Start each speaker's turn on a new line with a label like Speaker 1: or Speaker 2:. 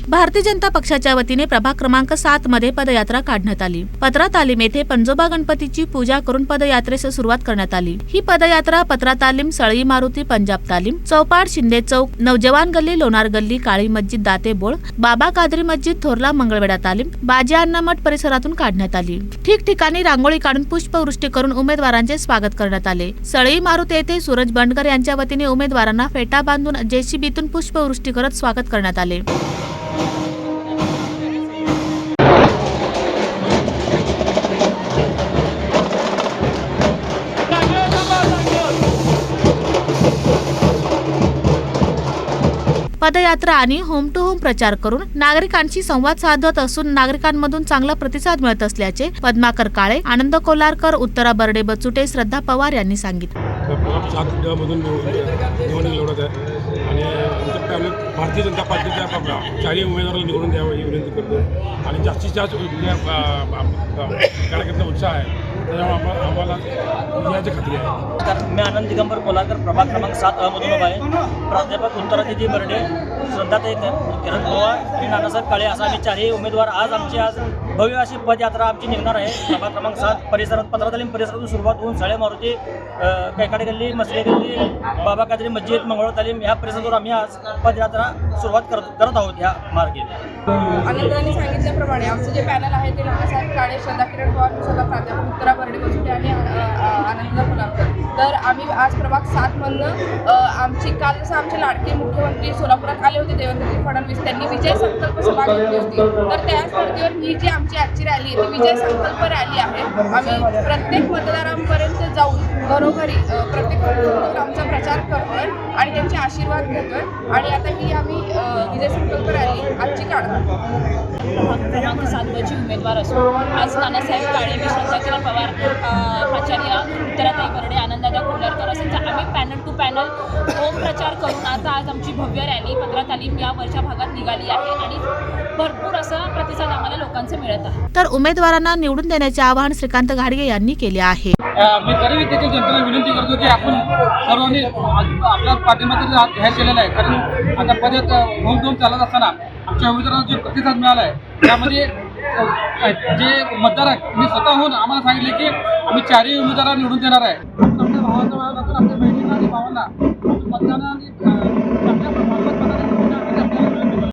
Speaker 1: भारतीय जनता पक्षाच्या वतीने प्रभाग क्रमांक 7 मध्ये पदयात्रा काढण्यात आली। पत्रा तालीम येथे पंजोबा गणपतीची पूजा करून पदयात्रेस सुरुवात करण्यात आली। ही पदयात्रा पत्रा तालीम, सळई मारुती पंजाब तालीम, चौपाट शिंदे चौक, नवजवान गल्ली, लोणार गल्ली, काळी मस्जिद, दाते बोळ, बाबा कादरी मस्जिद, थोरला मंगळवेढा तालीम, बाजी अण्णा मठ परिसरातून काढण्यात आली। ठिकठिकाणी रांगोळी काढून पुष्पवृष्टी करून उमेदवारांचे स्वागत करण्यात आले। सळई मारुती येथे सूरज बंडकर यांच्या वतीने उमेदवारांना फेटा बांधून जेसीबीतून पुष्पवृष्टी करत स्वागत करण्यात आले। पदयात्रा आणि होम टू होम प्रचार करून नागरिकांशी संवाद साधत असून नागरिकांमधून चांगला प्रतिसाद मिळत असल्याचे पद्माकर काळे, आनंद कोलारकर, उत्तरा बर्डे बचुटे, श्रद्धा पवार यांनी सांगितले।
Speaker 2: भारतीय जनता पार्टीच्या चारही उमेदवारांना निवडून द्यावं ही विनंती करतो आणि जास्तीत जास्त कार्यकर्त्यांचा उत्साह आहे, त्यामुळे आम्हाला विजयाची खात्री आहे।
Speaker 3: मी आनंद दिगंबर कोलारकर, प्रभाग क्रमांक 7 मधून उभा आहे। प्राध्यापक उत्तरादिती बर्डे, श्रद्धाताई किरण पवार आणि नानासाहेब काळे असा आम्ही चारही उमेदवार आज भव्य अशी पदयात्रा आमची निघणार आहे। प्रभाग क्रमांक 7 परिसरात पत्रा तालीम परिसरातून सुरुवात होऊन सळे मारुती, कैकाडे गल्ली, मसले गल्ली, बाबा कादरी मस्जिद, मंगळवेढा तालीम या परिसरातून आम्ही आज पदयात्रा सुरुवात करत आहोत। ह्या मार्गे
Speaker 4: आनंदाने सांगितल्याप्रमाणे आमचं जे पॅनल आहे ते नानासाहेब काळे, श्रद्धा किरण पवार, स्वतः प्राध्यापक उत्तरा बर्डे बचुटे आणि आनंद कोलारकर। तर आम्ही आज प्रभाग 7 मधनं काल जसं आमचे लाडके मुख्यमंत्री सोलापुरात आले होते देवेंद्र फडणवीस, त्यांनी विजय संकल्प सभा घेतली होती। तर त्याच धर्तीवर ही जी आमची आजची रॅली आहे ती विजय संकल्प रॅली आहे। आम्ही प्रत्येक मतदारांपर्यंत जाऊन घरोघरी प्रत्येक आमचा प्रचार करतोय आणि त्यांचे आशीर्वाद घेतोय आणि आता ही आम्ही विजय संकल्प रॅली आजची काढतो।
Speaker 5: क्रमांक 7 उमेदवार असून आज नानासाहेब काळे, श्रद्धा किरण पवार, प्राचार्य उत्तराताई बर्डे, आनंददादा कोलारकर असेल आम्ही पॅनल टू पॅनल होम प्रचार करून आज आमची भव्य रॅली पत्रा तालीम या वरच्या भागात निघाली आहे आणि भरपूर असा प्रतिसाद आम्हाला लोकांचा मिळत आहे।
Speaker 1: तर उमेदवारांना निवडून देण्याचे आवाहन श्रीकांत घाडगे यांनी केले आहे।
Speaker 6: मी तरी देखील जनतेला विनंती करतो की आपण सर्वांनी आपल्या पाठिंबाचा जाहीर केलेला आहे, कारण आता पदयात्रा होम टू होम चालत असताना आमच्या उमेदवारांना जे प्रतिसाद मिळाला आहे त्यामध्ये जे मतदार आहेत त्यांनी स्वतःहून आम्हाला सांगितले की आम्ही चारही उमेदवारांना निवडून देणार आहे। आपल्या भावाचा आपल्या बहिणींना आणि भावांना मतदानाने